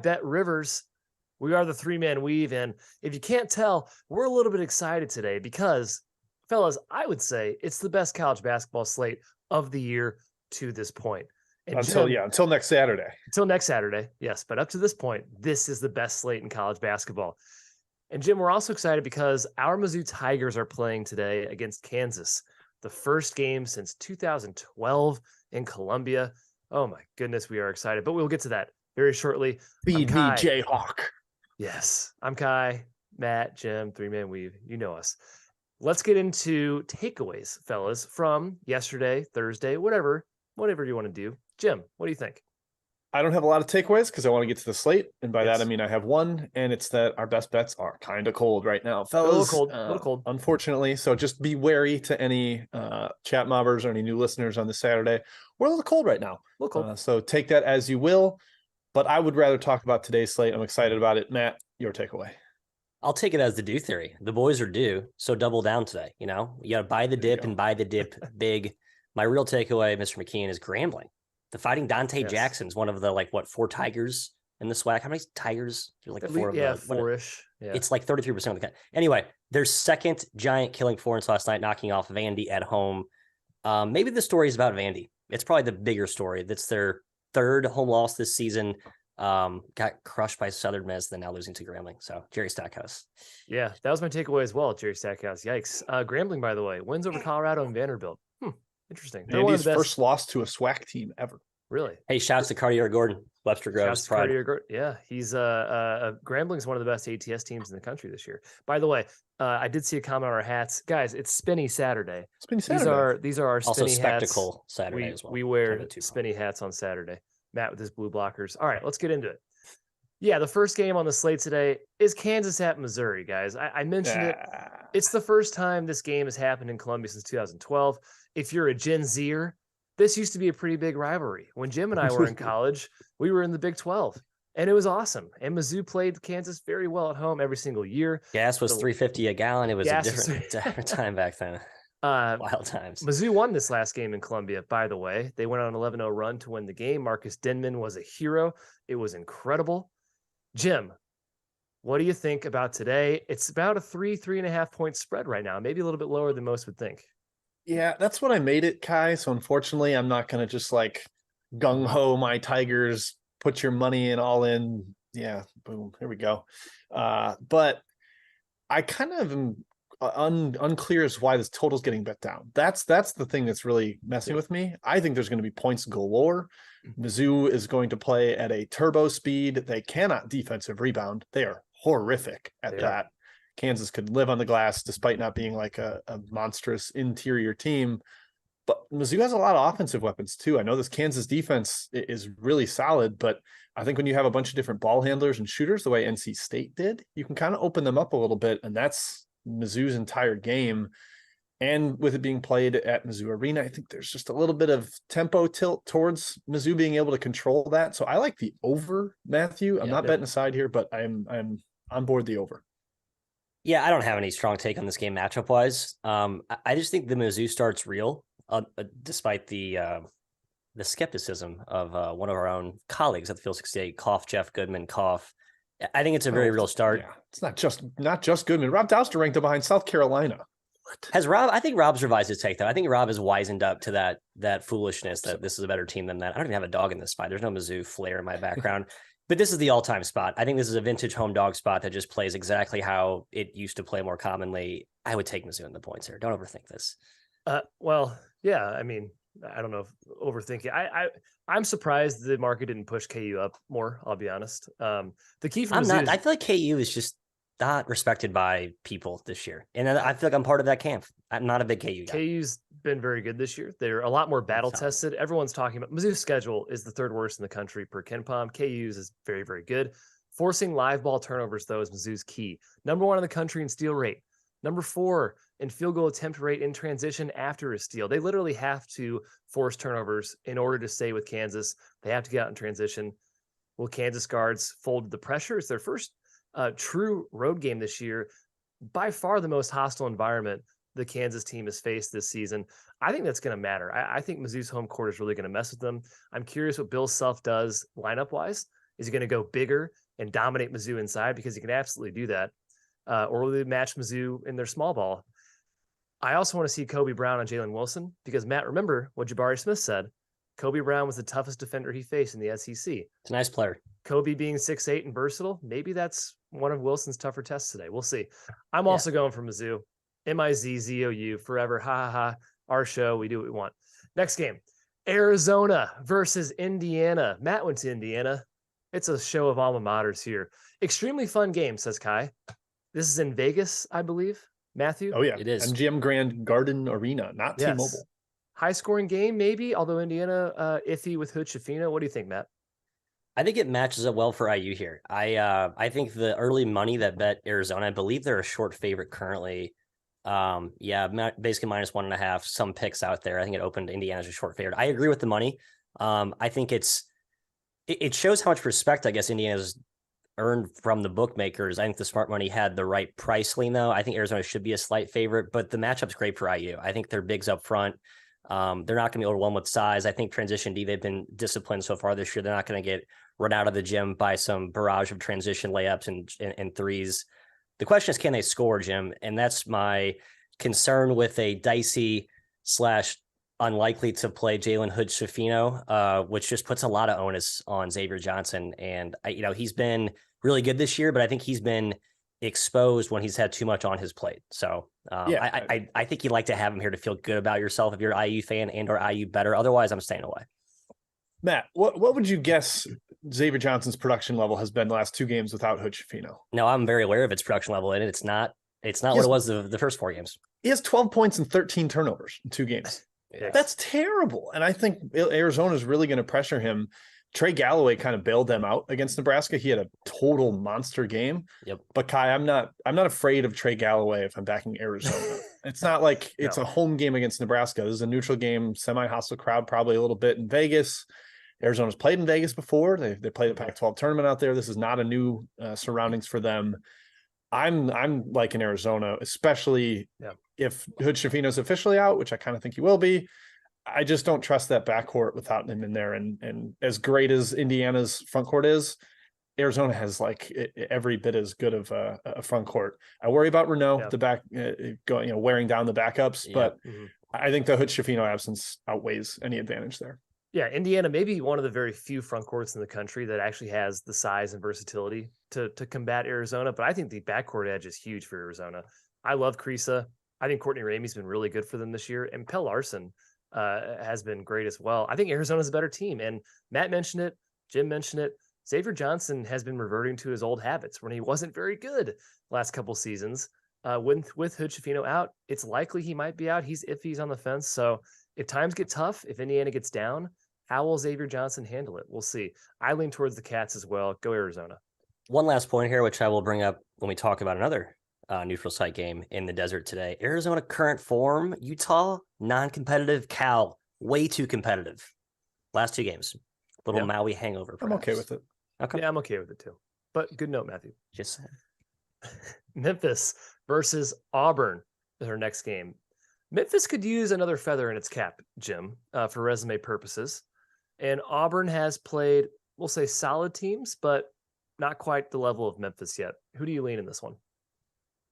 BetRivers. We are the three-man weave, and if you can't tell, we're a little bit excited today because, fellas, I would say it's the best college basketball slate of the year to this point. And until next Saturday. Until next Saturday, yes. But up to this point, this is the best slate in college basketball. And Jim, we're also excited because our Mizzou Tigers are playing today against Kansas, the first game since 2012 in Columbia. Oh my goodness, we are excited, but we'll get to that very shortly. Feed me, Jayhawk. Yes, I'm Kai, Matt, Jim, three-man weave. You know us. Let's get into takeaways, fellas, from yesterday, Thursday, whatever you want to do. Jim, what do you think? I don't have a lot of takeaways because I want to get to the slate. And by that, I mean, I have one, and it's that our best bets are kind of cold right now, fellas. A little cold. Unfortunately. So just be wary to any chat mobbers or any new listeners on this Saturday. We're a little cold right now. A little cold. So take that as you will. But I would rather talk about today's slate. I'm excited about it. Matt, your takeaway. I'll take it as the due theory. The boys are due, so double down today. You know, you got to buy the dip and buy the dip big. My real takeaway, Mr. McKeon, is Grambling. The Fighting Dante Jackson is one of the, 4 Tigers in the SWAC. How many Tigers? There's like 4 of them. Four-ish. Yeah. It's like 33% of the country. Anyway, their second giant killing Florence last night, knocking off Vandy at home. Maybe the story is about Vandy. It's probably the bigger story. That's their third home loss this season. Got crushed by Southern Miss, then now losing to Grambling. So Jerry Stackhouse. Yeah, that was my takeaway as well. Jerry Stackhouse. Yikes. Grambling, by the way, wins over Colorado and Vanderbilt. Interesting. Vandy's first loss to a SWAC team ever. Really? Hey, shouts to Cartier Gordon, Webster Groves. Pride. Yeah, he's Grambling's one of the best ATS teams in the country this year. By the way, I did see a comment on our hats, guys. It's Spinny Saturday. Spinny Saturday. These are our also spinny spectacle hats. Saturday as well. We wear spinny hats on Saturday. Matt with his blue blockers. All right, let's get into it. Yeah, the first game on the slate today is Kansas at Missouri, guys. I mentioned it. It's the first time this game has happened in Columbia since 2012. If you're a Gen Zer, this used to be a pretty big rivalry. When Jim and I were in college, we were in the Big 12, and it was awesome. And Mizzou played Kansas very well at home every single year. Gas was $3.50 a gallon. It was a different time back then. Wild times. Mizzou won this last game in Columbia, by the way. They went on an 11-0 run to win the game. Marcus Denman was a hero. It was incredible. Jim, what do you think about today? It's about a 3.5 point spread right now, maybe a little bit lower than most would think. Yeah, that's what I made it, Kai. So unfortunately, I'm not going to just gung-ho my Tigers, put your money in all in. Yeah, boom, here we go. But I kind of am unclear as why this total's getting bet down. That's the thing that's really messing with me. I think there's going to be points galore. Mizzou is going to play at a turbo speed. They cannot defensive rebound. They are horrific at that. Kansas could live on the glass despite not being a monstrous interior team. But Mizzou has a lot of offensive weapons too. I know this Kansas defense is really solid, but I think when you have a bunch of different ball handlers and shooters, the way NC State did, you can kind of open them up a little bit. And that's Mizzou's entire game. And with it being played at Mizzou Arena, I think there's just a little bit of tempo tilt towards Mizzou being able to control that. So I like the over, Matthew. I'm not betting aside here, but I'm on board the over. Yeah, I don't have any strong take on this game matchup wise. I just think the Mizzou start's real, despite the skepticism of one of our own colleagues at the Field 68, Jeff Goodman. I think it's a very real start. Yeah. It's not just Goodman. Rob Douster ranked him behind South Carolina. Has Rob? I think Rob's revised his take though. I think Rob has wisened up to that foolishness that this is a better team than that. I don't even have a dog in this spot. There's no Mizzou flair in my background. But this is the all-time spot. I think this is a vintage home dog spot that just plays exactly how it used to play more commonly. I would take Mizzou in the points here. Don't overthink this. Well, yeah. I mean, I don't know if overthinking. I'm surprised the market didn't push KU up more. I'll be honest. The key for Mizzou I feel like KU is just not respected by people this year, and I feel like I'm part of that camp. I'm not a big KU guy. KU's been very good this year. They're a lot more battle tested. Everyone's talking about Mizzou's schedule is the third worst in the country per KenPom. KU's is very, very good. Forcing live ball turnovers, though, is Mizzou's key. Number 1 in the country in steal rate. Number 4 in field goal attempt rate in transition after a steal. They literally have to force turnovers in order to stay with Kansas. They have to get out in transition. Will Kansas guards fold the pressure? It's their first true road game this year. By far the most hostile environment the Kansas team has faced this season. I think that's going to matter. I think Mizzou's home court is really going to mess with them. I'm curious what Bill Self does lineup-wise. Is he going to go bigger and dominate Mizzou inside? Because he can absolutely do that. Or will they match Mizzou in their small ball? I also want to see Kobe Brown on Jalen Wilson because, Matt, remember what Jabari Smith said. Kobe Brown was the toughest defender he faced in the SEC. It's a nice player. Kobe being 6'8" and versatile, maybe that's one of Wilson's tougher tests today. We'll see. I'm also going for Mizzou. MIZZOU forever. Ha ha ha. Our show. We do what we want. Next game. Arizona versus Indiana. Matt went to Indiana. It's a show of alma maters here. Extremely fun game, says Kai. This is in Vegas, I believe. Matthew? Oh, yeah. It is. MGM Grand Garden Arena, not T-Mobile. High scoring game, maybe, although Indiana iffy with Hood Schifino. What do you think, Matt? I think it matches up well for IU here. I think the early money that bet Arizona, I believe they're a short favorite currently. Basically -1.5. Some picks out there. I think it opened Indiana as a short favorite. I agree with the money. I think it shows how much respect I guess Indiana's earned from the bookmakers. I think the smart money had the right price lean though. I think Arizona should be a slight favorite, but the matchup's great for IU. I think their bigs up front. They're not going to be overwhelmed with size. I think transition D, they've been disciplined so far this year. They're not going to get run out of the gym by some barrage of transition layups and threes. The question is, can they score, Jim? And that's my concern with a dicey / unlikely to play Jalen Hood Schifino, which just puts a lot of onus on Xavier Johnson. And he's been really good this year, but I think he's been exposed when he's had too much on his plate. So I think you'd like to have him here to feel good about yourself if you're an IU fan and or IU better. Otherwise, I'm staying away. Matt, what would you guess Xavier Johnson's production level has been the last 2 games without Hood Schifino? No, I'm very aware of its production level, and it's not what it was the first 4 games. He has 12 points and 13 turnovers in 2 games. Yes. That's terrible. And I think Arizona is really going to pressure him. Trey Galloway kind of bailed them out against Nebraska. He had a total monster game. Yep. But Kai, I'm not afraid of Trey Galloway if I'm backing Arizona. It's not like it's a home game against Nebraska. This is a neutral game, semi-hostile crowd, probably a little bit in Vegas. Arizona's played in Vegas before. They played the Pac-12 tournament out there. This is not a new surroundings for them. I'm liking Arizona, especially if Hood Schifino's officially out, which I kind of think he will be. I just don't trust that backcourt without him in there. And as great as Indiana's front court is, Arizona has like every bit as good of a front court. I worry about Renault, the back going, wearing down the backups, but I think the Hood Schifino absence outweighs any advantage there. Yeah, Indiana may be one of the very few front courts in the country that actually has the size and versatility to combat Arizona. But I think the backcourt edge is huge for Arizona. I love Kriisa. I think Courtney Ramey's been really good for them this year. And Pell Larson has been great as well. I think Arizona's a better team. And Matt mentioned it. Jim mentioned it. Xavier Johnson has been reverting to his old habits when he wasn't very good last couple seasons. With Hood Schifino out, it's likely he might be out. He's iffy on the fence. So if times get tough, if Indiana gets down, how will Xavier Johnson handle it? We'll see. I lean towards the Cats as well. Go Arizona. One last point here, which I will bring up when we talk about another neutral site game in the desert today. Arizona current form, Utah non-competitive, Cal way too competitive. Last 2 games. Little Maui hangover. Perhaps. I'm okay with it. Okay. Yeah, I'm okay with it too. But good note, Matthew. Just Memphis versus Auburn is our next game. Memphis could use another feather in its cap, Jim, for resume purposes. And Auburn has played, we'll say, solid teams, but not quite the level of Memphis yet. Who do you lean in this one?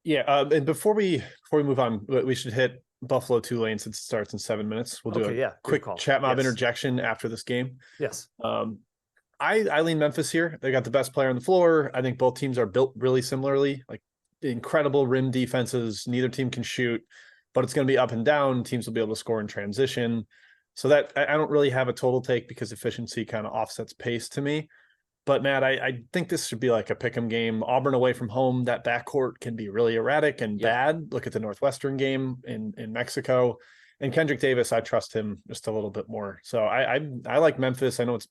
Yeah, and before we move on, we should hit Buffalo Tulane since it starts in 7 minutes. We'll do a quick chat mob interjection after this game. Yes. I lean Memphis here. They got the best player on the floor. I think both teams are built really similarly, like incredible rim defenses. Neither team can shoot, but it's going to be up and down. Teams will be able to score in transition. So that I don't really have a total take because efficiency kind of offsets pace to me. But Matt, I think this should be like a pick'em game. Auburn away from home, that backcourt can be really erratic and bad. Look at the Northwestern game in Mexico. And Kendrick Davis, I trust him just a little bit more. So I like Memphis. I know it's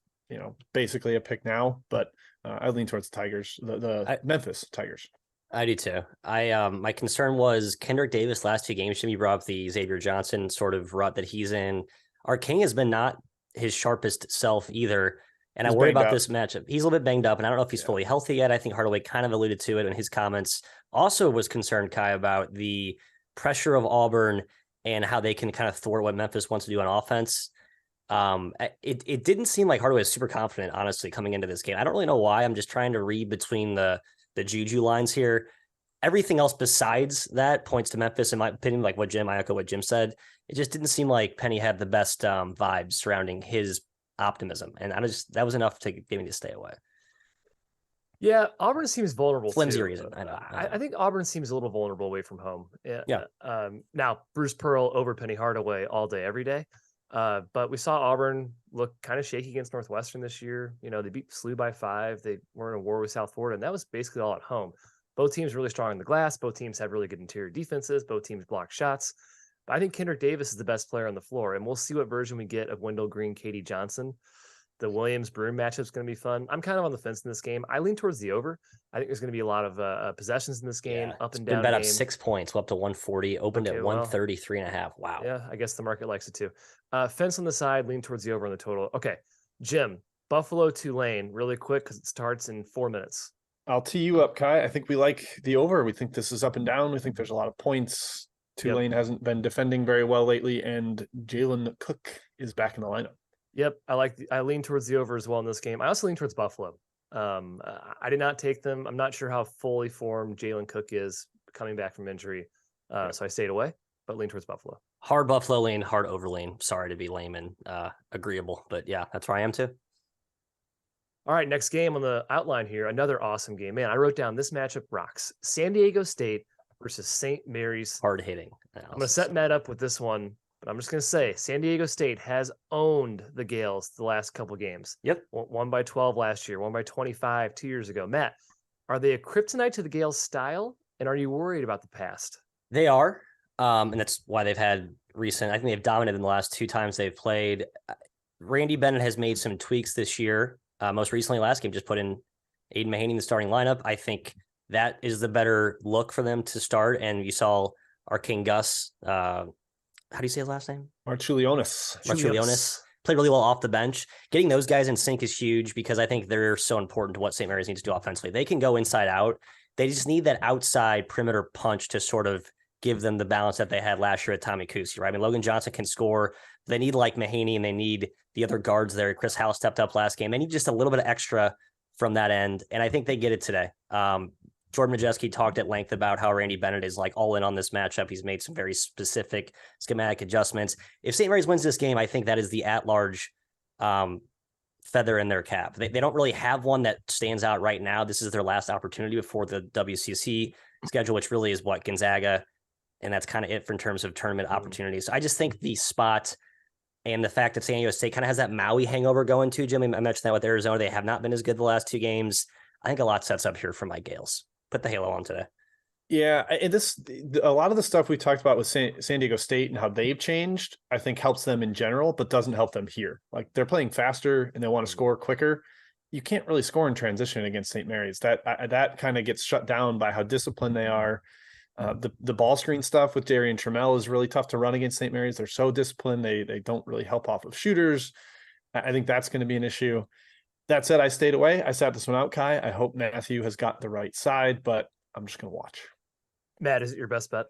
basically a pick now, but I lean towards the Tigers, the Memphis Tigers. I do too. My concern was Kendrick Davis last 2 games. Jimmy brought up the Xavier Johnson sort of rut that he's in. Our King has been not his sharpest self either. And I worry about this matchup. He's a little bit banged up, and I don't know if he's fully healthy yet. I think Hardaway kind of alluded to it in his comments. Also was concerned, Kai, about the pressure of Auburn and how they can kind of thwart what Memphis wants to do on offense. It didn't seem like Hardaway was super confident, honestly, coming into this game. I don't really know why. I'm just trying to read between the Juju lines here. Everything else besides that points to Memphis, in my opinion, like I echo what Jim said. It just didn't seem like Penny had the best vibes surrounding his optimism. And that was enough to get me to stay away. Yeah, Auburn seems vulnerable. Flimsy too. reason. I know. I think Auburn seems a little vulnerable away from home. Yeah. Now, Bruce Pearl over Penny Hardaway all day, every day. But we saw Auburn look kind of shaky against Northwestern this year. You know, they beat SLU by 5. They were in a war with South Florida, and that was basically all at home. Both teams really strong in the glass. Both teams had really good interior defenses. Both teams blocked shots. But I think Kendrick Davis is the best player on the floor, and we'll see what version we get of Wendell Green, Katie Johnson. The Williams-Broome matchup is going to be fun. I'm kind of on the fence in this game. I lean towards the over. I think there's going to be a lot of possessions in this game, up and down. Bet game. up 6 points, up to 140, opened at 133.5. Wow. Yeah, I guess the market likes it too. Fence on the side, lean towards the over on the total. Okay, Jim, Buffalo Tulane, really quick because it starts in 4 minutes. I'll tee you up, Kai. I think we like the over. We think this is up and down. We think there's a lot of points. Tulane hasn't been defending very well lately, and Jalen Cook is back in the lineup. Yep, I lean towards the over as well in this game. I also lean towards Buffalo. I did not take them. I'm not sure how fully formed Jalen Cook is coming back from injury, so I stayed away, but lean towards Buffalo. Hard Buffalo lean, hard over lean. Sorry to be lame and agreeable, but yeah, that's where I am too. All right, next game on the outline here, another awesome game. Man, I wrote down this matchup rocks. San Diego State versus St. Mary's. Hard hitting. I'm going to set Matt up with this one. But I'm just going to say San Diego State has owned the Gales the last couple games. Yep. Won by 12 last year, won by 25 2 years ago. Matt, are they a kryptonite to the Gales' style? And are you worried about the past? They are. And that's why they've had I think they've dominated in the last 2 times they've played. Randy Bennett has made some tweaks this year. Most recently, last game, just put in Aiden Mahaney in the starting lineup. I think that is the better look for them to start. And you saw our King Gus, how do you say his last name? Marchulionis. Played really well off the bench. Getting those guys in sync is huge because I think they're so important to what St. Mary's needs to do offensively. They can go inside out. They just need that outside perimeter punch to sort of give them the balance that they had last year at Tommy Kusi, right? I mean, Logan Johnson can score. They need like Mahaney, and they need the other guards there. Chris Howell stepped up last game. They need just a little bit of extra from that end, and I think they get it today. Jordan Majeski talked at length about how Randy Bennett is like all in on this matchup. He's made some very specific schematic adjustments. If St. Mary's wins this game, I think that is the at-large feather in their cap. They don't really have one that stands out right now. This is their last opportunity before the WCC schedule, which really is what Gonzaga, and that's kind of it in terms of tournament opportunities. So I just think the spot and the fact that San Diego State kind of has that Maui hangover going too, Jimmy, I mentioned that with Arizona. They have not been as good the last 2 games. I think a lot sets up here for my Gales. Put the halo on today. Yeah, and a lot of the stuff we talked about with San Diego State and how they've changed, I think helps them in general, but doesn't help them here. Like they're playing faster and they want to score quicker. You can't really score in transition against St. Mary's. That kind of gets shut down by how disciplined they are. The ball screen stuff with Darian Trammell is really tough to run against St. Mary's. They're so disciplined. They don't really help off of shooters. I think that's going to be an issue. That said, I stayed away. I sat this one out, Kai. I hope Matthew has got the right side, but I'm just going to watch. Matt, is it your best bet?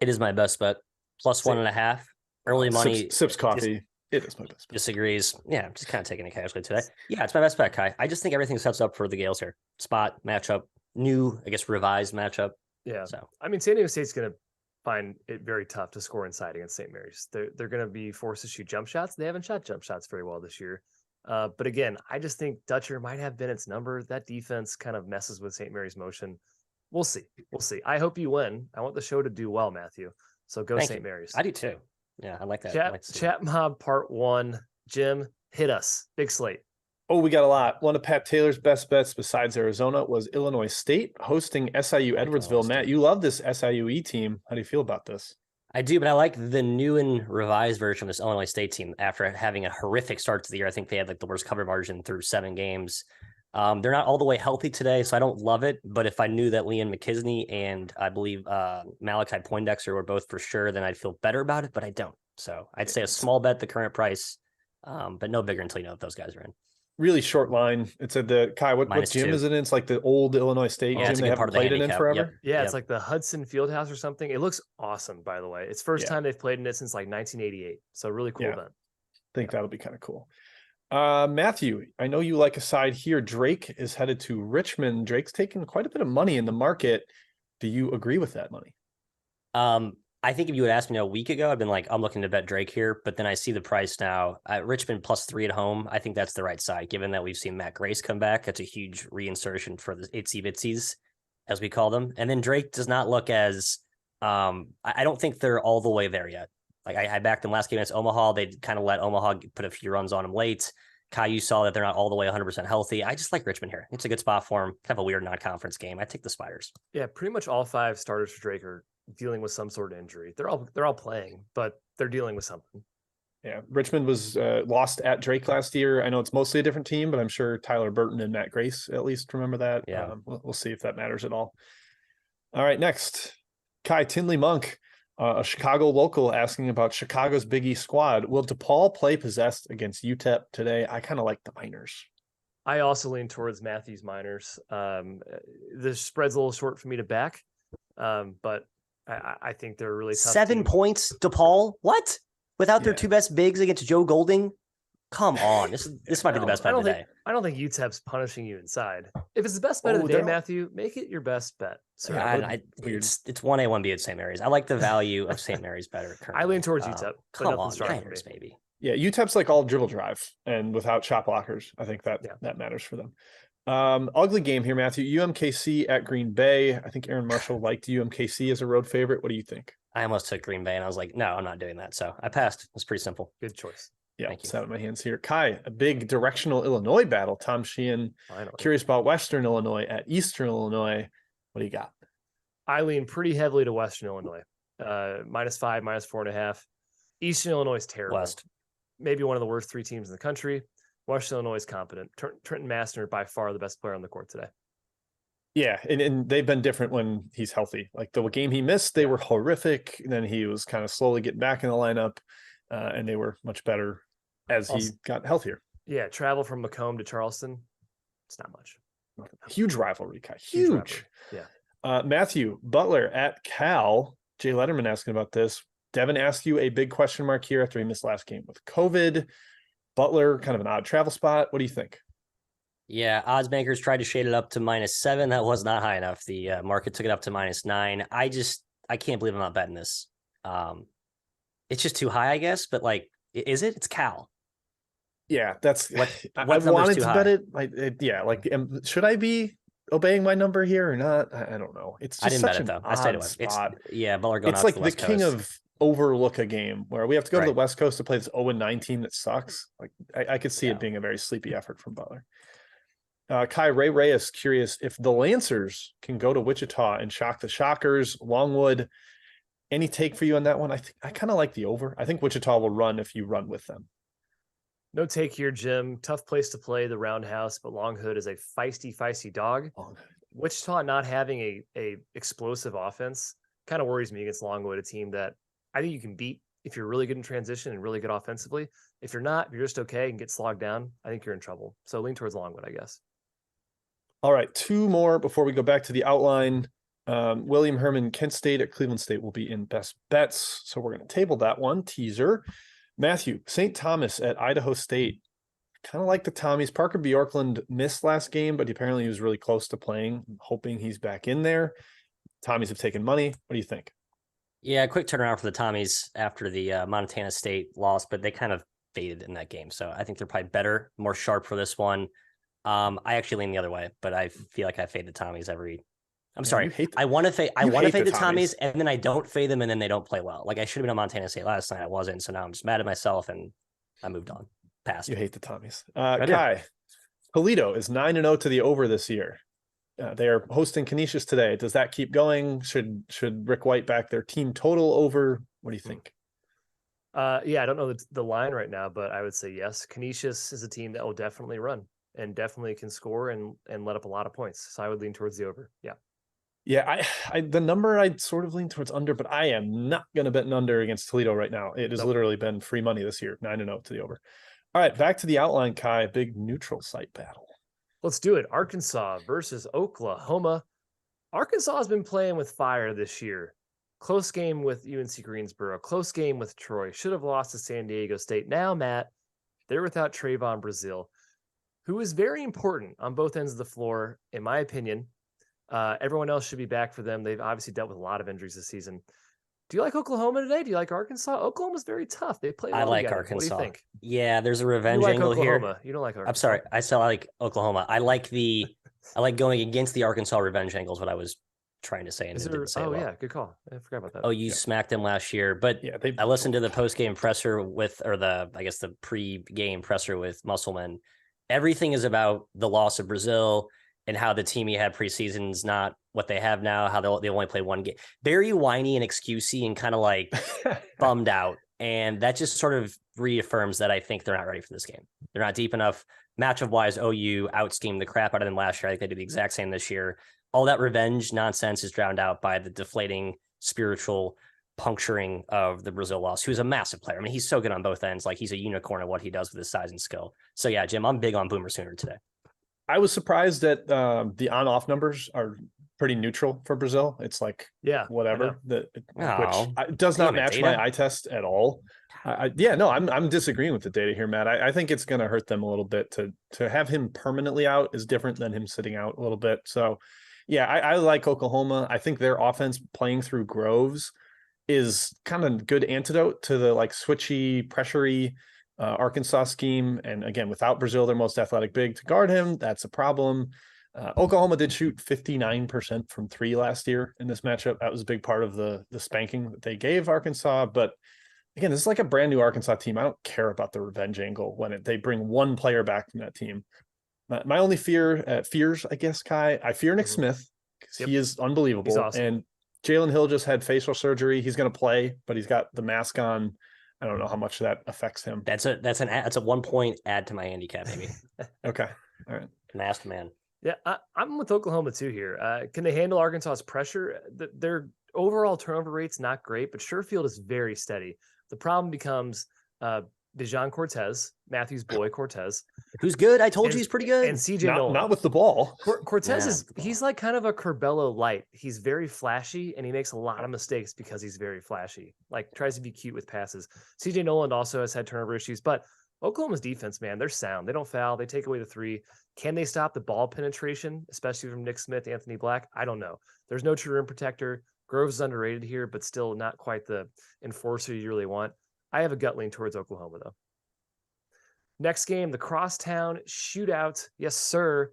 It is my best bet. Plus 1.5. Early money. Sips coffee. It is my best bet. Disagrees. Yeah, I'm just kind of taking it casually today. Yeah, it's my best bet, Kai. I just think everything sets up for the Gales here. Spot, matchup, new, I guess, revised matchup. Yeah. So I mean, San Diego State's going to find it very tough to score inside against St. Mary's. They're going to be forced to shoot jump shots. They haven't shot jump shots very well this year. But again, I just think Dutcher might have Bennett's number. That defense kind of messes with St. Mary's motion. We'll see. I hope you win. I want the show to do well, Matthew. So go St. Mary's. I do too. Yeah, I like that. Chat Mob Part 1. Jim, hit us. Big slate. Oh, we got a lot. One of Pat Taylor's best bets besides Arizona was Illinois State hosting SIU Edwardsville. Matt, you love this SIUE team. How do you feel about this? I do, but I like the new and revised version of this Illinois State team after having a horrific start to the year. I think they had like the worst cover margin through 7 games. They're not all the way healthy today, so I don't love it. But if I knew that Liam McKisney and I believe Malachi Poindexter were both for sure, then I'd feel better about it, but I don't. So I'd say a small bet, the current price, but no bigger until you know if those guys are in. Really short line. It said what gym is it in? It's like the old Illinois State gym. They haven't played it in forever. Yep. Yeah, it's like the Hudson Fieldhouse or something. It looks awesome, by the way. It's first time they've played in it since like 1988. So really cool event. think that'll be kind of cool. Matthew, I know you like a side here. Drake is headed to Richmond. Drake's taking quite a bit of money in the market. Do you agree with that money? I think if you had asked me a week ago, I'd been like, I'm looking to bet Drake here, but then I see the price now at Richmond +3 at home. I think that's the right side, given that we've seen Matt Grace come back. That's a huge reinsertion for the itsy bitsies, as we call them. And then Drake does not look as, I don't think they're all the way there yet. Like I backed them last game against Omaha. They kind of let Omaha put a few runs on them late. Caillou saw that they're not all the way 100% healthy. I just like Richmond here. It's a good spot for him. Kind of a weird non-conference game. I take the Spiders. Yeah, pretty much all 5 starters for Drake are dealing with some sort of injury. They're all playing, but they're dealing with something. Yeah, Richmond was lost at Drake last year. I know it's mostly a different team, but I'm sure Tyler Burton and Matt Grace at least remember that. Yeah, we'll see if that matters at all. All right, next, Kai Tinley Monk, a Chicago local, asking about Chicago's Big East squad. Will DePaul play possessed against UTEP today? I kind of like the Miners. I also lean towards Matthews Miners. The spread's a little short for me to back, but I think they're really tough 7 team. points, DePaul. What? Without their 2 best bigs against Joe Golding? Come on. This might be the best bet of the day. I don't think UTEP's punishing you inside. If it's the best bet of the day, Matthew, make it your best bet. So it's 1A, 1B at St. Mary's. I like the value of St. Mary's better currently. I lean towards UTEP. Come on, Niners, baby. Yeah, UTEP's like all dribble drive and without shot blockers. I think that matters for them. Ugly game here, Matthew. UMKC at Green Bay. I think Aaron Marshall liked UMKC as a road favorite. What do you think? I almost took Green Bay and I was like, no, I'm not doing that. So I passed. It's pretty simple. Good choice. Yeah, it's out of my hands here. Kai, a big directional Illinois battle. Tom Sheehan, curious about Western Illinois at Eastern Illinois. What do you got? I lean pretty heavily to Western Illinois. -5, -4.5. Eastern Illinois is terrible. West. Maybe one of the worst 3 teams in the country. Western Illinois is competent. Trenton Massner, by far the best player on the court today. Yeah, and they've been different when he's healthy. Like the game he missed, they were horrific. Then he was kind of slowly getting back in the lineup, and they were much better as he got healthier. Yeah, travel from Macomb to Charleston, it's not much. Huge rivalry, Kai. Huge. Yeah. Matthew Butler at Cal. Jay Letterman asking about this. Devin asked you a big question mark here after he missed last game with COVID. Butler, kind of an odd travel spot. What do you think? Yeah, odds makers tried to shade it up to -7. That was not high enough. The market took it up to -9. I can't believe I'm not betting this. It's just too high, I guess. But like, is it? It's Cal. Yeah, that's what I wanted to bet it. Should I be obeying my number here or not? I don't know. It's just I didn't such bet it though. an I stayed odd away. spot. Butler going it's out like to the king Coast. of overlook a game where we have to go to the West Coast to play this 0-9 team that sucks. Like I could see it being a very sleepy effort from Butler. Kai Ray Reyes curious if the Lancers can go to Wichita and shock the Shockers. Longwood, any take for you on that one? I kind of like the over. I think Wichita will run if you run with them. No take here, Jim. Tough place to play, the Roundhouse, but Longhood is a feisty dog. Wichita not having a explosive offense kind of worries me against Longwood, a team that I think you can beat if you're really good in transition and really good offensively. If you're not, if you're just okay and get slogged down, I think you're in trouble. So lean towards Longwood, I guess. All right, 2 more before we go back to the outline. William Herman, Kent State at Cleveland State will be in best bets. So we're going to table that one, teaser. Matthew, St. Thomas at Idaho State. Kind of like the Tommies. Parker Bjorklund missed last game, but apparently he was really close to playing. I'm hoping he's back in there. Tommies have taken money. What do you think? Yeah, quick turnaround for the Tommies after the Montana State loss, but they kind of faded in that game. So I think they're probably better, more sharp for this one. I actually lean the other way, but I feel like I fade the Tommies every. I'm sorry. I want to fade. I want to fade the Tommies, and then I don't fade them, and then they don't play well. Like I should have been on Montana State last night. I wasn't, so now I'm just mad at myself, and I moved on. Passed. You hate the Tommies. Kai, Toledo is 9-0 to the over this year. They are hosting Canisius today. Does that keep going? Should Rick White back their team total over? What do you think? Yeah, I don't know the line right now, but I would say yes. Canisius is a team that will definitely run and definitely can score and let up a lot of points. So I would lean towards the over. Yeah. Yeah, I the number I'd sort of lean towards under, but I am not going to bet an under against Toledo right now. It has literally been free money this year, 9-0 to the over. All right, back to the outline, Kai. Big neutral site battle. Let's do it. Arkansas versus Oklahoma. Arkansas has been playing with fire this year. Close game with UNC Greensboro. Close game with Troy. Should have lost to San Diego State. Now, Matt, They're without Trayvon Brazil, who is very important on both ends of the floor, in my opinion. Everyone else should be back for them. They've obviously dealt with a lot of injuries this season. Do you like Oklahoma today? Do you like Arkansas? Oklahoma's very tough. They play well I like together. Arkansas. What do you think? Yeah, there's a You revenge like angle Oklahoma. here. You don't like Arkansas. I'm sorry. I still like Oklahoma. I like going against the Arkansas revenge angle is what I was trying to say. And didn't say well. Yeah, good call. I forgot about that. Oh, you smacked them last year. But Yeah, I listened to the post-game presser the pre-game presser with Musselman. Everything is about the loss of Brazil and how the team he had preseason is not what they have now, how they only play one game. Very whiny and excusey and kind of like bummed out. And that just sort of reaffirms that I think they're not ready for this game. They're not deep enough. Matchup-wise, OU out-schemed the crap out of them last year. I think they did the exact same this year. All that revenge nonsense is drowned out by the deflating spiritual puncturing of the Brazil loss, who's a massive player. I mean, he's so good on both ends. Like, he's a unicorn at what he does with his size and skill. So yeah, Jim, I'm big on Boomer Sooner today. I was surprised that the on-off numbers are pretty neutral for Brazil. It's like whatever which does not match my eye test at all. I'm disagreeing with the data here, Matt. I think it's going to hurt them a little bit to have him permanently out is different than him sitting out a little bit. So yeah, I like Oklahoma. I think their offense playing through Groves is kind of good antidote to the like switchy, pressury Arkansas scheme. And again, without Brazil, their most athletic big to guard him, that's a problem. Oklahoma did shoot 59% from three last year in this matchup. That was a big part of the spanking that they gave Arkansas. But again, this is like a brand new Arkansas team. I don't care about the revenge angle when they bring one player back from that team. My only fears, I guess, Kai, I fear Nick Smith because he is unbelievable. He's awesome. And Jalen Hill just had facial surgery. He's going to play, but he's got the mask on. I don't know how much that affects him. That's a 1 point add to my handicap, maybe. Okay. All right. Masked man. Yeah, I'm with Oklahoma too here. Can they handle Arkansas's pressure? Their overall turnover rate's not great, but Sherfield is very steady. The problem becomes Dejan Cortez, Matthew's boy Cortez, who's good. I told you he's pretty good. And CJ Nolan. Not with the ball. Cortez he's like kind of a Curbelo light. He's very flashy and he makes a lot of mistakes because he's very flashy. Like tries to be cute with passes. CJ Nolan also has had turnover issues, but Oklahoma's defense, man, they're sound. They don't foul. They take away the three. Can they stop the ball penetration, especially from Nick Smith, Anthony Black? I don't know. There's no true rim protector. Groves is underrated here, but still not quite the enforcer you really want. I have a gut lean towards Oklahoma, though. Next game, the Crosstown Shootout. Yes, sir.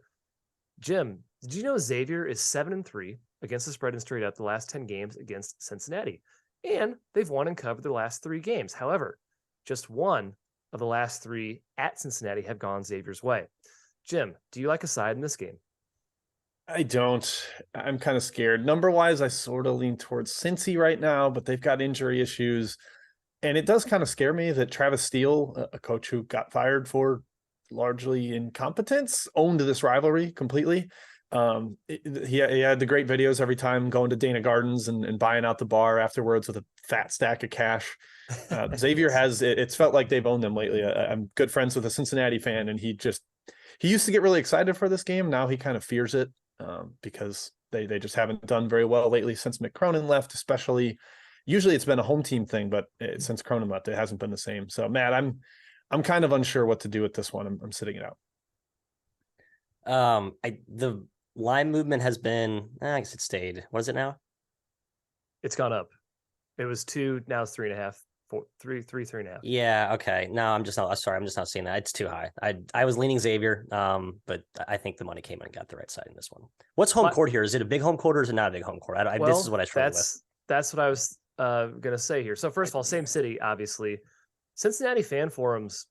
Jim, did you know Xavier is 7-3 against the spread and straight up the last 10 games against Cincinnati? And they've won and covered their last 3 games. However, just one of the last 3 at Cincinnati have gone Xavier's way. Jim, do you like a side in this game? I don't. I'm kind of scared. Number-wise, I sort of lean towards Cincy right now, but they've got injury issues. And it does kind of scare me that Travis Steele, a coach who got fired for largely incompetence, owned this rivalry completely. He had the great videos every time going to Dana Gardens and buying out the bar afterwards with a fat stack of cash. Xavier has, it's felt like they've owned them lately. I'm good friends with a Cincinnati fan, and he used to get really excited for this game. Now he kind of fears it because they just haven't done very well lately since Mick Cronin left, especially. Usually it's been a home team thing, but since Cronin left, it hasn't been the same. So, Matt, I'm kind of unsure what to do with this one. I'm sitting it out. The line movement has been, I guess it stayed. What is it now? It's gone up. It was 2, now it's 3.5, 4, 3.5. Yeah. Okay. No, I'm just not seeing that. It's too high. I was leaning Xavier, but I think the money came and got the right side in this one. What's home court here? Is it a big home court or is it not a big home court? This is what I struggle with. That's what I was going to say here. So first of all, same city, obviously. Cincinnati fan forums,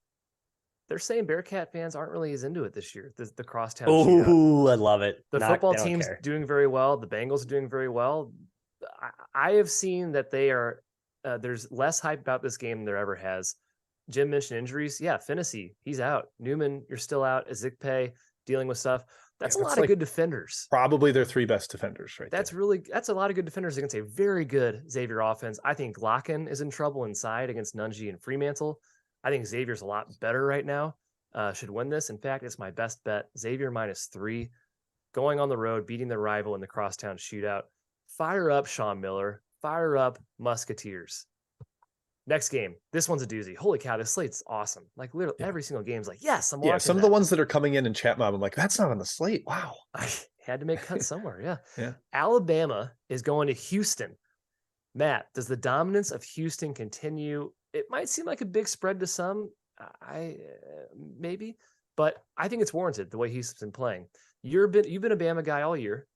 they're saying Bearcat fans aren't really as into it this year. The Crosstown Shootout. Ooh, I love it. The football team's doing very well. The Bengals are doing very well. I have seen that they are. There's less hype about this game than there ever has. Jim mentioned injuries. Yeah, Finney, he's out. Newman, you're still out. Ezikpe dealing with stuff. That's a lot of good defenders. Probably their 3 best defenders, right? That's a lot of good defenders against a very good Xavier offense. I think Glocken is in trouble inside against Nunji and Fremantle. I think Xavier's a lot better right now. Should win this. In fact, it's my best bet. Xavier -3, going on the road, beating the rival in the Crosstown Shootout. Fire up Sean Miller. Fire up Musketeers. Next game. This one's a doozy. Holy cow, this slate's awesome. Like literally every single game's like, yes, I'm watching some of the ones that are coming in chat mob, I'm like, that's not on the slate. Wow. I had to make cuts somewhere. Yeah. Yeah. Alabama is going to Houston. Matt, does the dominance of Houston continue? It might seem like a big spread to some. Maybe, but I think it's warranted the way Houston's been playing. You've been a Bama guy all year.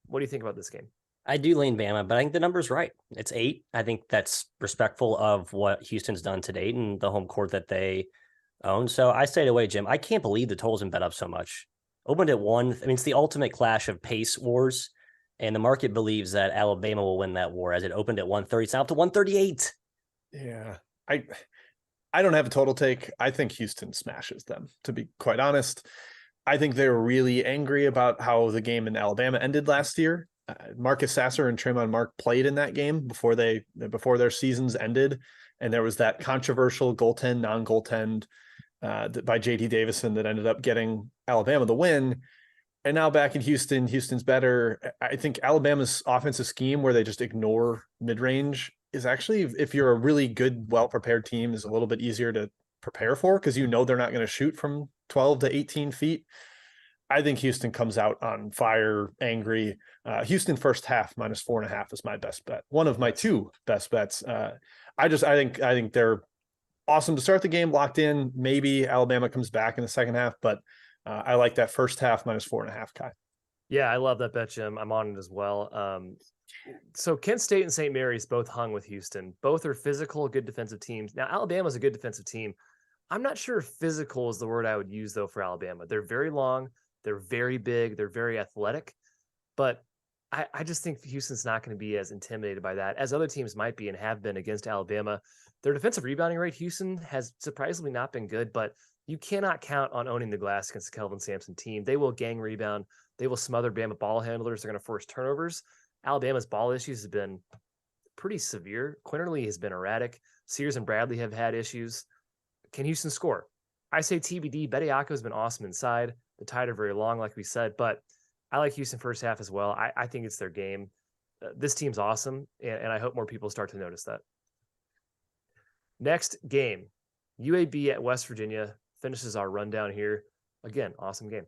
What do you think about this game? I do lean Bama, but I think the number's right. It's 8. I think that's respectful of what Houston's done to date and the home court that they own. So I stayed away, Jim. I can't believe the total's been bet up so much. Opened at 1. I mean, it's the ultimate clash of pace wars, and the market believes that Alabama will win that war as it opened at 130. It's now up to 138. Yeah. I don't have a total take. I think Houston smashes them, to be quite honest. I think they were really angry about how the game in Alabama ended last year. Marcus Sasser and Tremont Mark played in that game before their seasons ended, and there was that controversial goaltend, non-goaltend by JT Davison that ended up getting Alabama the win. And now back in Houston, Houston's better. I think Alabama's offensive scheme, where they just ignore mid-range, is actually, if you're a really good, well-prepared team, is a little bit easier to prepare for because you know they're not going to shoot from 12 to 18 feet. I think Houston comes out on fire, angry. Houston first half -4.5 is my best bet. One of my 2 best bets. I think they're awesome to start the game, locked in. Maybe Alabama comes back in the second half, but I like that first half -4.5, Kai. Yeah, I love that bet, Jim. I'm on it as well. So Kent State and St. Mary's both hung with Houston. Both are physical, good defensive teams. Now, Alabama's a good defensive team. I'm not sure if physical is the word I would use, though, for Alabama. They're very long. They're very big. They're very athletic. But I just think Houston's not going to be as intimidated by that as other teams might be and have been against Alabama. Their defensive rebounding rate, Houston, has surprisingly not been good, but you cannot count on owning the glass against the Kelvin Sampson team. They will gang rebound. They will smother Bama ball handlers. They're going to force turnovers. Alabama's ball issues have been pretty severe. Quinterly has been erratic. Sears and Bradley have had issues. Can Houston score? I say TBD. Bediako has been awesome inside. The Tide are very long, like we said, but I like Houston first half as well. I think it's their game. This team's awesome, and I hope more people start to notice that. Next game, UAB at West Virginia finishes our rundown here. Again, awesome game.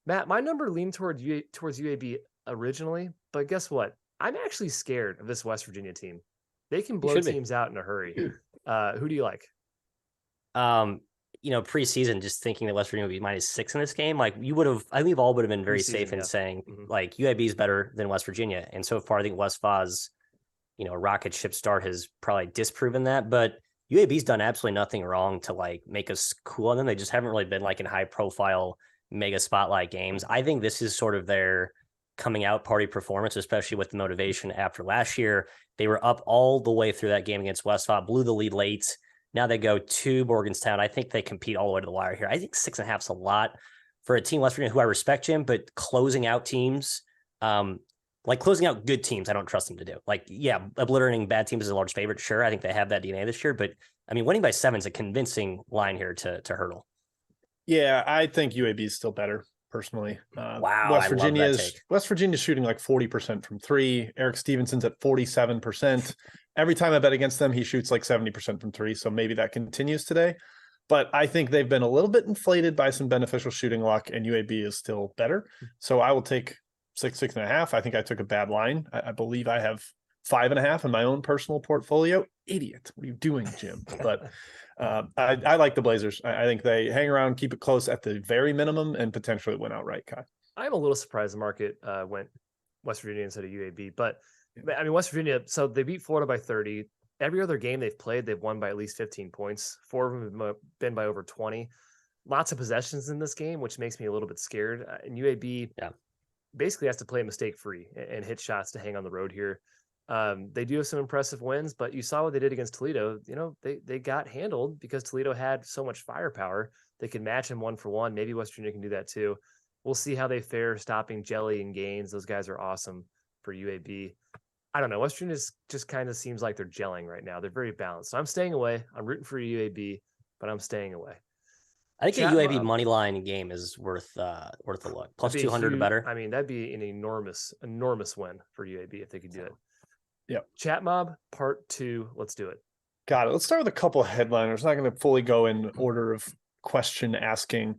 Matt, my number leaned towards UAB originally, but guess what? I'm actually scared of this West Virginia team. They can blow teams out in a hurry. Who do you like? Preseason, just thinking that West Virginia would be -6 in this game, like I think all would have been very safe in saying like UAB is better than West Virginia. And so far, I think West Va's, rocket ship start has probably disproven that, but UAB's done absolutely nothing wrong to like make us cool on them. They just haven't really been like in high profile mega spotlight games. I think this is sort of their coming out party performance, especially with the motivation after last year. They were up all the way through that game against West Va, blew the lead late. Now they go to Morgantown. I think they compete all the way to the wire here. I think 6.5 is a lot for a team, West Virginia, who I respect, Jim, but closing out teams, like closing out good teams, I don't trust them to do. Like, yeah, obliterating bad teams is a large favorite. Sure, I think they have that DNA this year, but I mean, winning by 7 is a convincing line here to hurdle. Yeah, I think UAB is still better, personally. Wow, West Virginia's shooting like 40% from 3. Eric Stevenson's at 47%. Every time I bet against them, he shoots like 70% from 3. So maybe that continues today. But I think they've been a little bit inflated by some beneficial shooting luck, and UAB is still better. So I will take 6.5. I think I took a bad line. I believe I have 5.5 in my own personal portfolio. Idiot. What are you doing, Jim? But I like the Blazers. I think they hang around, keep it close at the very minimum, and potentially win outright, Kai. I'm a little surprised the market went West Virginia instead of UAB, but I mean, West Virginia, so they beat Florida by 30. Every other game they've played, they've won by at least 15 points. 4 of them have been by over 20. Lots of possessions in this game, which makes me a little bit scared. And UAB basically has to play mistake-free and hit shots to hang on the road here. They do have some impressive wins, but you saw what they did against Toledo. They got handled because Toledo had so much firepower. They could match them 1-for-1. Maybe West Virginia can do that too. We'll see how they fare stopping Jelly and Gaines. Those guys are awesome for UAB. I don't know. West Virginia just kind of seems like they're gelling right now. They're very balanced. So I'm staying away. I'm rooting for UAB, but I'm staying away. I think the UAB money line game is worth a look. Plus 200 or better. I mean, that'd be an enormous win for UAB if they could do it. Yeah. Chat Mob Part 2. Let's do it. Got it. Let's start with a couple of headliners. Not going to fully go in order of question asking.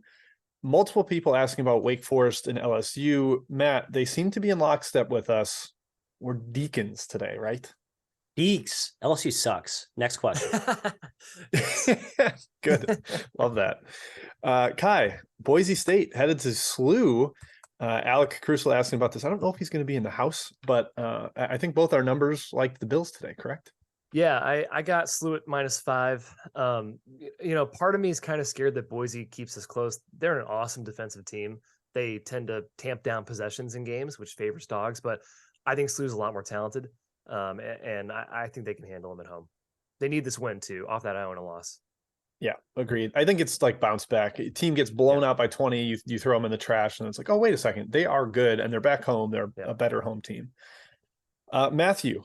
Multiple people asking about Wake Forest and LSU. Matt, they seem to be in lockstep with us. We're Deacons today, right? Deeks. LSU sucks. Next question. Good. Love that. Kai, Boise State headed to SLU. Alec Crucial asking about this. I don't know if he's going to be in the house, but I think both our numbers like the Bills today, correct? Yeah, I got SLU at -5. Part of me is kind of scared that Boise keeps us close. They're an awesome defensive team. They tend to tamp down possessions in games, which favors dogs, but I think SLU's a lot more talented. And I think they can handle them at home. They need this win too, off that Iowa loss. Yeah, agreed. I think it's like bounce back. A team gets blown out by 20, you throw them in the trash, and it's like, oh, wait a second. They are good, and they're back home. They're a better home team. Matthew,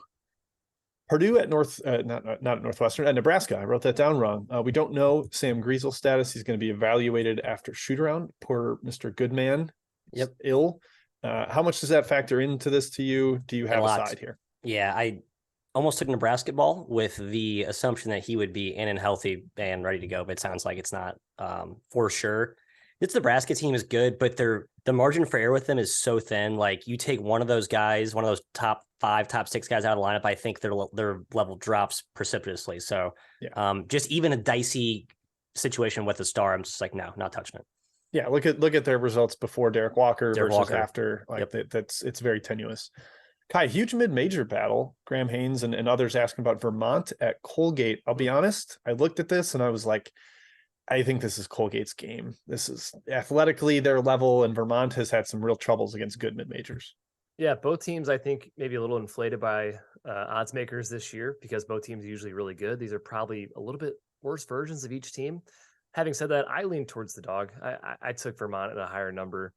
Purdue at not at Northwestern, at Nebraska. I wrote that down wrong. We don't know Sam Griesel's status. He's going to be evaluated after shoot-around. Poor Mr. Goodman. Yep. Ill. How much does that factor into this to you? Do you have a side here? Yeah, I almost took Nebraska ball with the assumption that he would be in and healthy and ready to go, but it sounds like it's not for sure. This Nebraska team is good, but the margin for error with them is so thin. Like you take one of those guys, one of those top 5, top 6 guys out of the lineup, I think their level drops precipitously. So just even a dicey situation with a star, I'm just like, no, not touching it. Yeah, look at their results before Derek Walker versus after. Like it's very tenuous. Kai, huge mid-major battle. Graham Haynes and others asking about Vermont at Colgate. I'll be honest, I looked at this and I was like, I think this is Colgate's game. This is athletically their level, and Vermont has had some real troubles against good mid-majors. Yeah, both teams, I think, maybe a little inflated by odds makers this year because both teams are usually really good. These are probably a little bit worse versions of each team. Having said that, I lean towards the dog. I took Vermont at a higher number.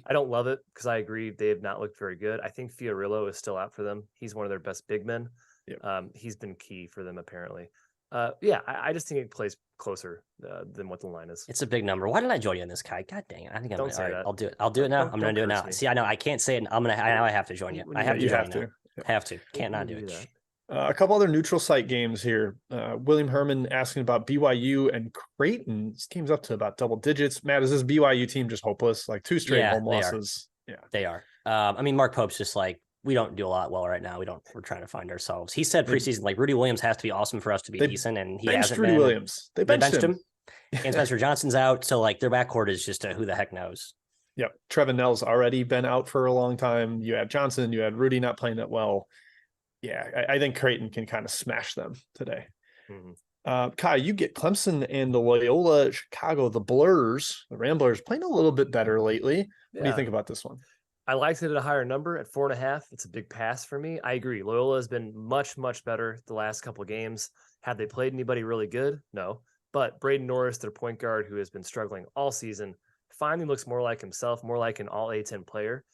I don't love it because I agree they have not looked very good. I think Fiorillo is still out for them. He's one of their best big men. Yep. He's been key for them apparently. I just think it plays closer than what the line is. It's a big number. Why did I join you in this, Kai? God dang it! I think I'm. Don't say that. I'll do it. I'll do it now. I'm going to do it now. See, I know I can't say it. Now I have to join you. I have to join you. Have to. Can't not do it. A couple other neutral site games here. William Herman asking about BYU and Creighton. This game's up to about double digits. Matt, is this BYU team just hopeless? Like 2 straight home losses? Yeah, they are. I mean, Mark Pope's just like, we don't do a lot well right now. We're trying to find ourselves. He said preseason, like Rudy Williams has to be awesome for us to be decent, and he hasn't been. Williams. They benched him. And Spencer Johnson's out, so like their backcourt is just who the heck knows. Yep, Trevin Nell's already been out for a long time. You had Johnson, you had Rudy not playing that well. Yeah, I think Creighton can kind of smash them today. Mm-hmm. Kai, you get Clemson and the Loyola Chicago, the Blurs, the Ramblers playing a little bit better lately. What do you think about this one? I liked it at a higher number at 4.5. It's a big pass for me. I agree. Loyola has been much, much better the last couple of games. Have they played anybody really good? No. But Braden Norris, their point guard, who has been struggling all season, finally looks more like himself, more like an all A-10 player,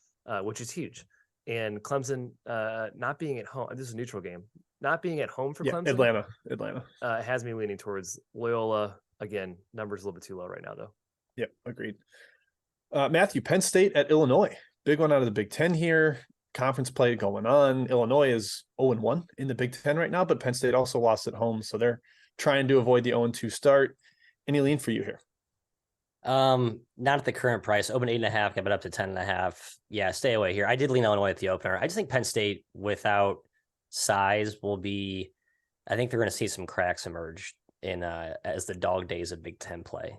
which is huge. And Clemson not being at home, this is a neutral game, not being at home for Clemson. Atlanta. Has me leaning towards Loyola. Again, numbers a little bit too low right now, though. Yep, agreed. Matthew, Penn State at Illinois. Big one out of the Big Ten here. Conference play going on. Illinois is 0-1 in the Big Ten right now, but Penn State also lost at home, so they're trying to avoid the 0-2 start. Any lean for you here? Not at the current price. Open 8.5, got it up to 10.5. Yeah, stay away here. I did lean Illinois at the opener. I just think Penn State without size will be. I think they're going to see some cracks emerge in as the dog days of Big Ten play.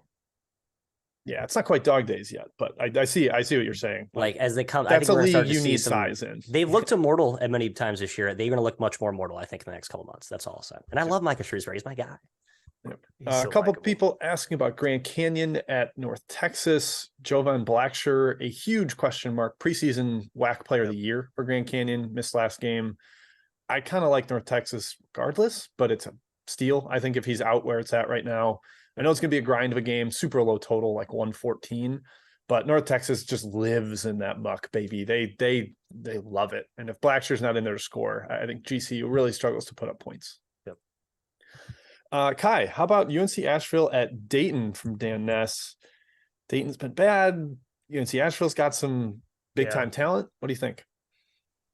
Yeah, it's not quite dog days yet, but I see what you're saying. Like as they come, that's I think a league you need size in. They've looked immortal at many times this year. They're going to look much more immortal, I think, in the next couple months. That's all I'll say. And I love Micah Shrewsbury. He's my guy. Yep. A couple people asking about Grand Canyon at North Texas. Jovan Blacksher, a huge question mark. Preseason WAC player of the year for Grand Canyon. Missed last game. I kind of like North Texas regardless, but it's a steal. I think if he's out where it's at right now, I know it's going to be a grind of a game, super low total, like 114, but North Texas just lives in that muck, baby. They love it. And if Blackshear's not in there to score, I think GCU really struggles to put up points. Kai, how about UNC Asheville at Dayton from Dan Ness? Dayton's been bad. UNC Asheville's got some big time talent. What do you think?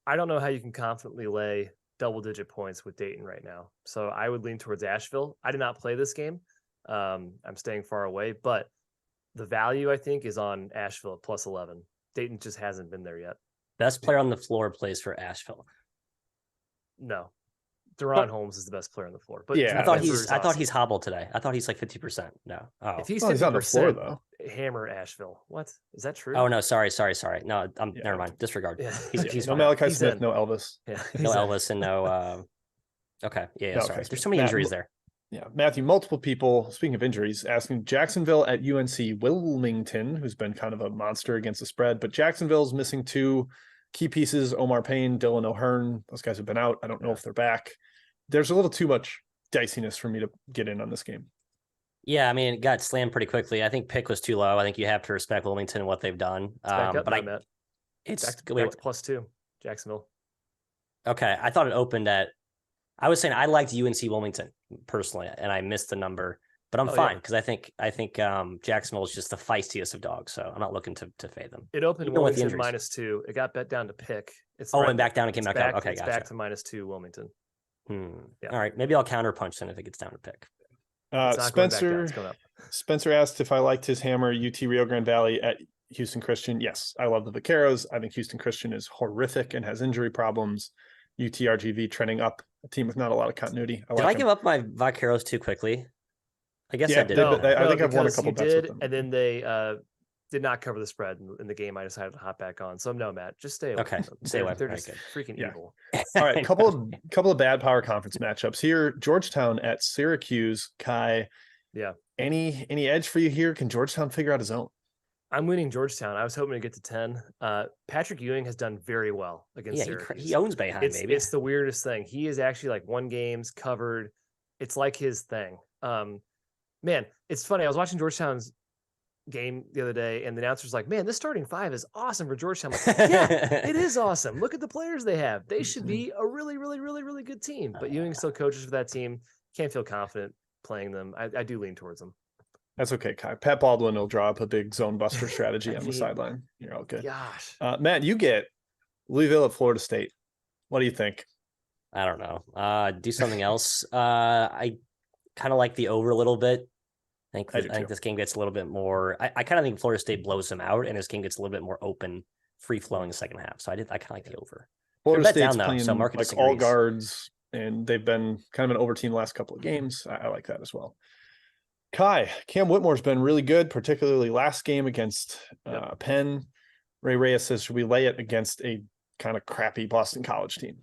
I don't know how you can confidently lay double-digit points with Dayton right now. So I would lean towards Asheville. I did not play this game. I'm staying far away, but the value, I think, is on Asheville at plus 11. Dayton just hasn't been there yet. Best player on the floor plays for Asheville. No. Deron Holmes is the best player on the floor. But Yeah, I thought Denver's I thought awesome. he's hobbled today. I thought he's like 50%. No. Oh. If he's He's on the floor 50%, though. hammer Asheville. What? Is that true? Oh no, sorry. No, Yeah. never mind. Disregard. Yeah. He's No fine. Malachi He's Smith, in. no Elvis. Yeah. No he's in. Elvis and no okay. Yeah, sorry. Okay. There's so many Matt, injuries there. Yeah, Matthew, multiple people, speaking of injuries, asking Jacksonville at UNC Wilmington, who's been kind of a monster against the spread, but Jacksonville's missing 2 key pieces, Omar Payne, Dylan O'Hearn. Those guys have been out. I don't know if they're back. There's a little too much diciness for me to get in on this game. Yeah, I mean, it got slammed pretty quickly. I think pick was too low. I think you have to respect Wilmington and what they've done. It's back up But now, Matt. it's Back to +2, Jacksonville. okay. I thought it opened at. I was saying I liked UNC Wilmington personally, and I missed the number, but I'm fine because I think Jacksonville is just the feistiest of dogs, so I'm not looking to fade them. It opened Even with the Wilmington injuries. -2. It got bet down to pick. It's And back down and came it's back up. Okay, it's gotcha. back to -2 Wilmington. Yeah. All right, maybe I'll counterpunch then if it gets down to pick. It's not going back down, it's going up. Spencer asked if I liked his hammer UT Rio Grande Valley at Houston Christian. Yes, I love the Vaqueros. I think Houston Christian is horrific and has injury problems. UTRGV trending up, a team with not a lot of continuity. Did I give up my Vaqueros too quickly? I guess Yeah, I did. I think I've won a because couple you bets with did, them. and then they did not cover the spread in the game. I decided to hop back on. So no, Matt, just stay away. Okay, from them. stay away. They're Very just good. freaking Yeah. evil. All right, couple of bad power conference matchups here. Georgetown at Syracuse. Kai, Yeah. any edge for you here? Can Georgetown figure out his own? I'm winning Georgetown. I was hoping to get to 10. Patrick Ewing has done very well against Yeah, Syracuse. he owns Boeheim, baby. It's the weirdest thing. He is actually like won games, covered. It's like his thing. Man, it's funny. I was watching Georgetown's game the other day, and the announcer's like, "Man, this starting 5 is awesome for Georgetown." I'm like, yeah, it is awesome. Look at the players they have. They should be a really, really, really, really good team. But Ewing still coaches for that team. Can't feel confident playing them. I do lean towards them. That's okay, Kai. Pat Baldwin will draw up a big zone buster strategy on the sideline. You're all good. Gosh. Matt, you get Louisville at Florida State. What do you think? I don't know. Do something else. I kind of like the over a little bit. I think this game gets a little bit more. I kind of think Florida State blows them out, and this game gets a little bit more open, free flowing the second half. So I kind of like the over. Florida bet State's down, though, playing so market like all disagrees. guards, and they've been kind of an over team the last couple of games. I like that as well. Kai, Cam Whitmore's been really good, particularly last game against Penn. Ray Reyes says, should we lay it against a kind of crappy Boston College team?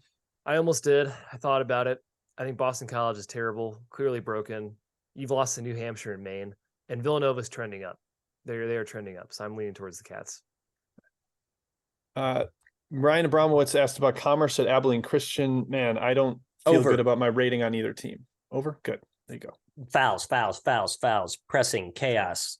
I almost did. I thought about it. I think Boston College is terrible, clearly broken. You've lost to New Hampshire and Maine, and Villanova's trending up. They are trending up, so I'm leaning towards the Cats. Ryan Abramowitz asked about Commerce at Abilene Christian. Man, I don't feel Over. good about my rating on either team. Over? Good. There you go. Fouls, pressing, chaos,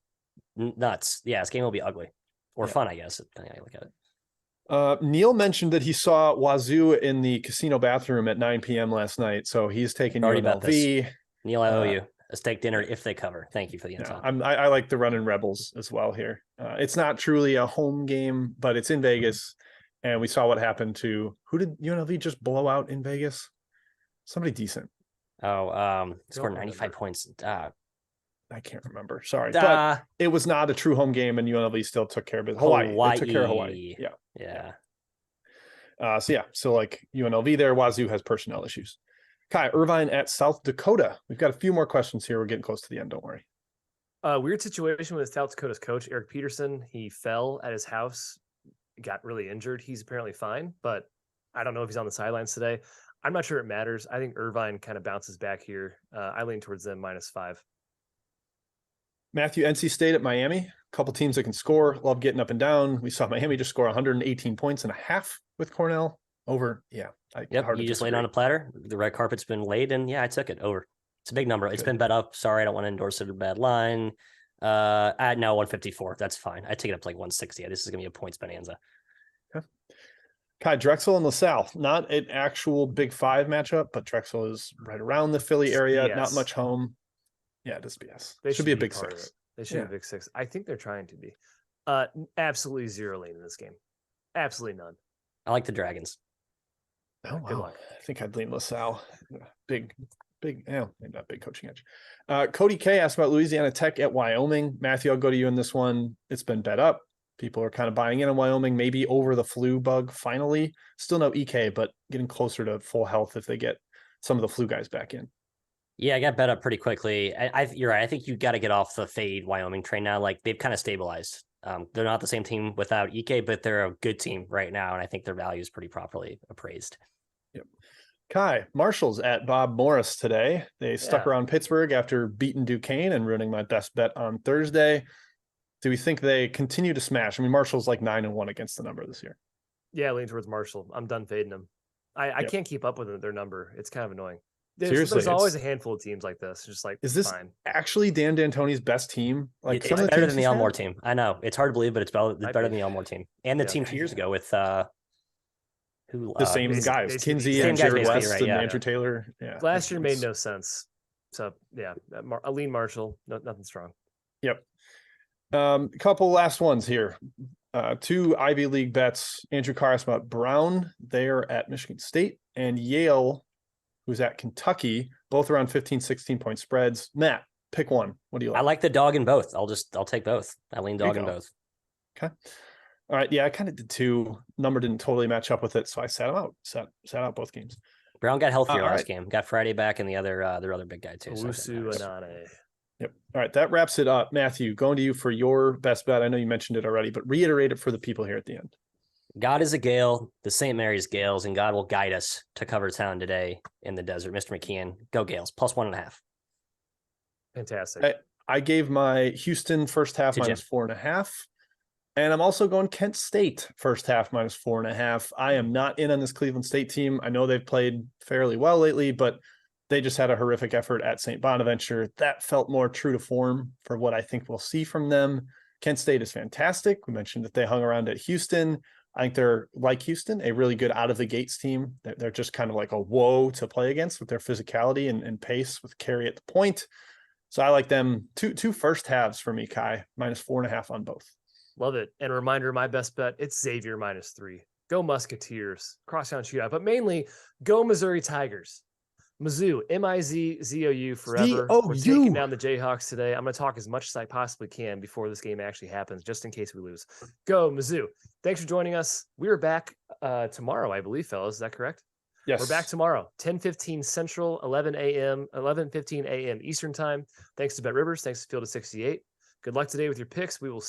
nuts. Yeah, this game will be ugly or fun, I guess. Depending how you look at it. Neil mentioned that he saw Wazoo in the casino bathroom at 9 p.m. last night, so he's taking Already bet UNLV. Neil, I owe you a steak dinner if they cover. Thank you for the intel. I like the running Rebels as well here. It's not truly a home game, but it's in Vegas, and we saw what happened to who did UNLV just blow out in Vegas? Somebody decent. Scored 95 points. I can't remember. Sorry, but it was not a true home game, and UNLV still took care of it. Hawaii. They took care of Hawaii. Yeah. So like UNLV there, Wazoo has personnel issues. Kai, Irvine at South Dakota. We've got a few more questions here. We're getting close to the end. Don't worry. Weird situation with South Dakota's coach, Eric Peterson. He fell at his house, got really injured. He's apparently fine, but I don't know if he's on the sidelines today. I'm not sure it matters. I think Irvine kind of bounces back here. I lean towards them -5. Matthew, NC State at Miami. A couple teams that can score. Love getting up and down. We saw Miami just score 118 points and a half with Cornell. Over. Yeah. You just laid on a platter. The red carpet's been laid, and I took it over. It's a big number. It's been bet up. Sorry, I don't want to endorse it a bad line. At now 154. That's fine. I take it up to like 160. This is gonna be a points bonanza. Okay. Kai, Drexel and LaSalle, not an actual Big Five matchup, but Drexel is right around the Philly area. BS. Not much home. Yeah, it is BS. They should be a Big part of Six. it. They should be a Big Six. I think they're trying to be. Absolutely zero lean in this game. Absolutely none. I like the Dragons. Oh, Good wow. luck. I think I'd lean LaSalle. Big, maybe not big coaching edge. Cody K asked about Louisiana Tech at Wyoming. Matthew, I'll go to you in this one. It's been bet up. People are kind of buying in on Wyoming, maybe over the flu bug finally. Still no EK, but getting closer to full health if they get some of the flu guys back in. Yeah, I got bet up pretty quickly. You're right. I think you got to get off the fade Wyoming train now. Like they've kind of stabilized. They're not the same team without EK, but they're a good team right now, and I think their value is pretty properly appraised. Yep. Kai, Marshall's at Bob Morris today. They stuck around Pittsburgh after beating Duquesne and ruining my best bet on Thursday. Do we think they continue to smash? I mean, Marshall's like 9-1 against the number this year. Yeah, lean towards Marshall. I'm done fading them. I can't keep up with their number. It's kind of annoying. There's always a handful of teams like this. Just like, is this fine. Actually Dan D'Antoni's best team? Like it's better than the Elmore team. I know it's hard to believe, but it's better than the Elmore team and the team 2 years ago with the same guys, Kinsey and Jared West and Andrew Taylor. Yeah, last year made no sense. So yeah, a lean Marshall, nothing strong. Yep. Couple last ones here. 2 Ivy League bets. Andrew Carr asked about Brown. They're at Michigan State, and Yale, who's at Kentucky, both around 15, 16-point spreads. Matt, pick one. What do you like? I like the dog in both. I'll take both. I lean dog in both. Okay. All right. Yeah, I kind of did too. Number didn't totally match up with it, so I sat him out. Sat out both games. Brown got healthier last game. Got Friday back, and the other big guy too. Yep. All right. That wraps it up. Matthew, going to you for your best bet. I know you mentioned it already, but reiterate it for the people here at the end. God is a Gale, the St. Mary's Gales, and God will guide us to cover town today in the desert. Mr. McKeon, go Gales, +1.5. Fantastic. I gave my Houston first half -4.5. And I'm also going Kent State first half -4.5. I am not in on this Cleveland State team. I know they've played fairly well lately, but they just had a horrific effort at St. Bonaventure. That felt more true to form for what I think we'll see from them. Kent State is fantastic. We mentioned that they hung around at Houston. I think they're like Houston, a really good out of the gates team. They're just kind of like a woe to play against with their physicality and pace with carry at the point. So I like them. Two first halves for me, Kai, -4.5 on both. Love it. And a reminder, my best bet, it's Xavier -3. Go Musketeers, Crosstown Shootout, but mainly go Missouri Tigers. Mizzou, MIZZOU forever. We're taking down the Jayhawks today. I'm going to talk as much as I possibly can before this game actually happens, just in case we lose. Go Mizzou. Thanks for joining us. We are back tomorrow, I believe, fellas. Is that correct? Yes. We're back tomorrow, 10:15 Central, 11:15 a.m. Eastern time. Thanks to BetRivers. Thanks to Field of 68. Good luck today with your picks. We will